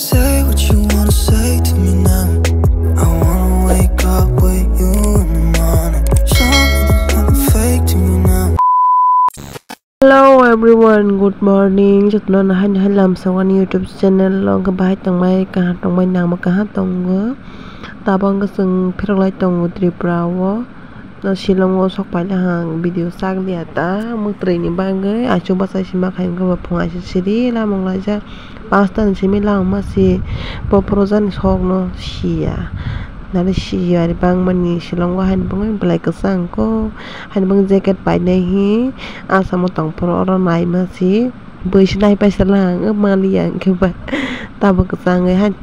Say what you wanna say to me now. I wanna wake up with you in the morning. Something's not fake to me now. Hello everyone, good morning. Chúc nó hay làm sao anh YouTube channel long cái bài tông mai cả tông mai nàng mà cả tông ngớ. Ta bang cái sừng phết lại tông trip bravo. Nó xí long ngô sọc bài là hàng video sang lihat ta mung training bang cái à coba saya simak yang ke bapunga sidi lah mong laja pastan simi lang masih poprozan sok no sia. Nari siya di bang mani silong wa han bang belai kesang ko han bang jacket pai nei hi asa mo tong pro ro nai ma si bui sinai pai salang ma liang ke ba ta ba kesang ngai han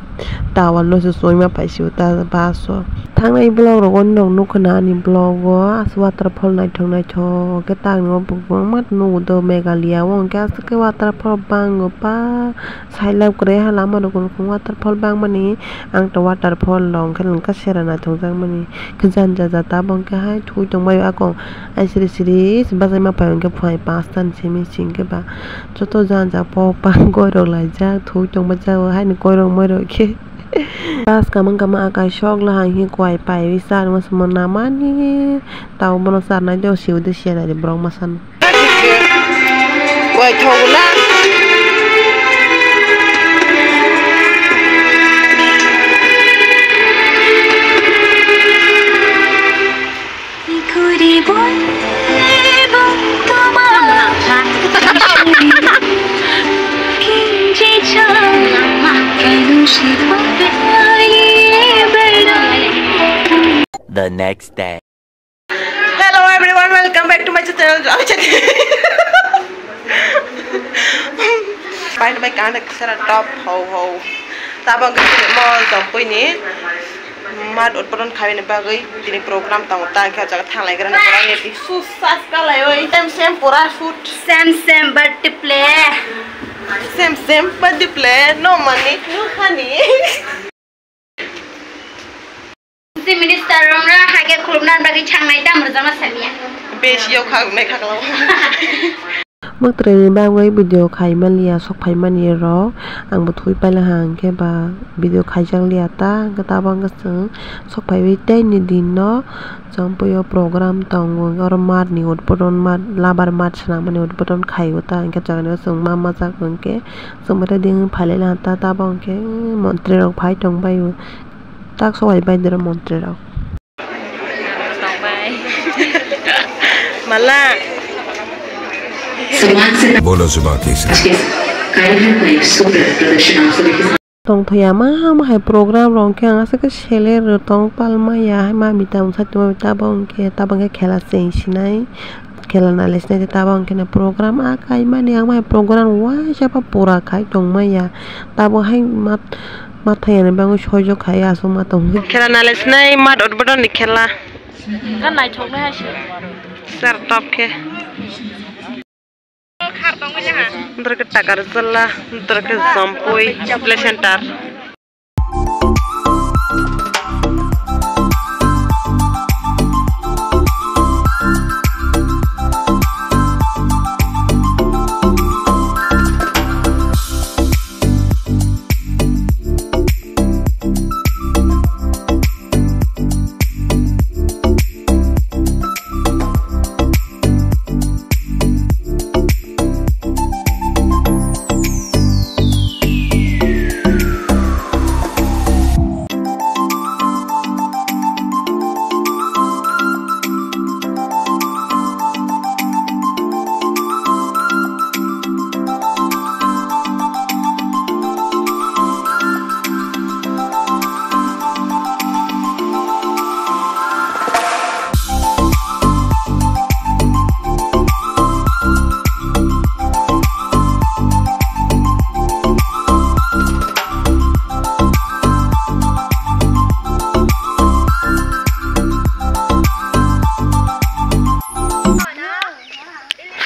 ta wan lo soi ma pai siu ta ba so thang nei blog ro gon nong nu khana ni blog wa waterfall nai thong nai cho ke tang no bu mat nu do megalia wong ka ke waterfall bang go pa sai lam kre ha lam ro gon waterfall bang mani ang ta waterfall long khan ka serana thong jang mani khan ja ja ta bang ka hai thu tong mai a ko ai siri ba sai ma pa ke phai pastan semi sing ke ba cho to jan ja po pang go ro lai ja thu tong ba ja hai ni ko ro mo ro ke pas kamang akai shok la hang hi kwai pai wisan mas monamani tau mono sarna jo siu de sia de brong masan kwai thogla ikuri boy bong tomala kinji chang The next day. Hello everyone, welcome back to my channel. Find my kind top ho. Tabang kasi mo tompoy ni. Mad utparon kawin bagay tini program tang utang kaya jaga thang lagi na kurang eti susah sekali oi same pura shoot same but to play same but to play no money no honey si minister rongra hage khulumnan bagi changnai dam rjama samia beshi yo khang nai khaklaw Mức training bang với video khai man lia sok phai man ye ro ang bu thui pai la hang ke ba video khai jang lia ta ka ta bang ka sung sok phai wi te ni din no jam po yo program tong or mat ni od poron mat labar mat sana man od poron khai go ta ka jang no sung ma ma jak bang ke sung mata ding phai la ta ta bang ke montre rok phai tong bai tak so ai bai der montre rok tong bai mala बोलो सुबह कैसे tong thoya ma hai program rong ke anga se ke chele ro tong palma ya hai ma mita un sat ma ta bang ke khela sein sinai khela na les ne ta bang ke na program a kai ma ni ang mai program wa ja pa pura khai tong ma ya ta bo hai mat thaya ne bang choi jo khai a so ma tong khela na les nai mat od bodon ni khela kan nai thong na ha sar top ke Ntar ke takar zala, ntar ke zampoi, play center.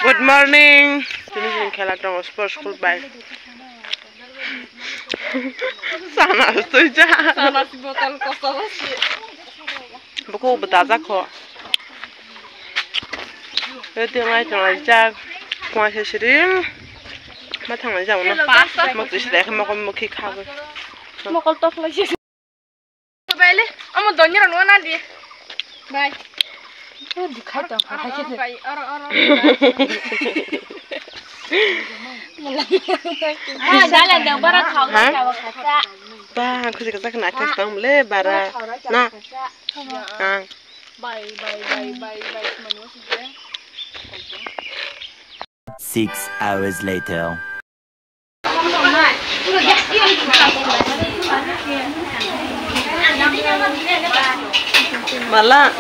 Good morning. Ini khela dong sports school bag. Sana setuju. sana si botol kosong sih Buku betaza kok. Itu mai tolong jak kuasa sering. มาทางไหนจังนะมาตุยแสดงมาคนมาคิดข้าวเลยมาคนตกเลยสิไปเลยเอามาโดนยี่หนูนั่นดิไปดูข้าวจังไปไปใช่แล้วเดี๋ยวบ้านเขาจะว่าข้าวจ้าบ้านเขาจะขนาดแค่สองเลยบารานะ6 hours later. Malah.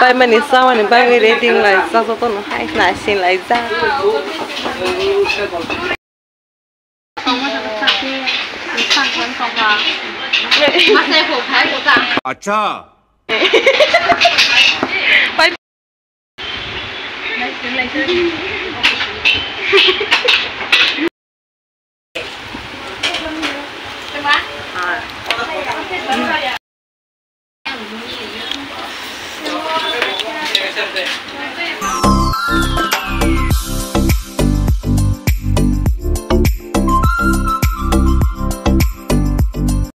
Bây mình đi sau này bây giờ reading lại sau số tôi nó hay là xin lại ra. अच्छा Bye.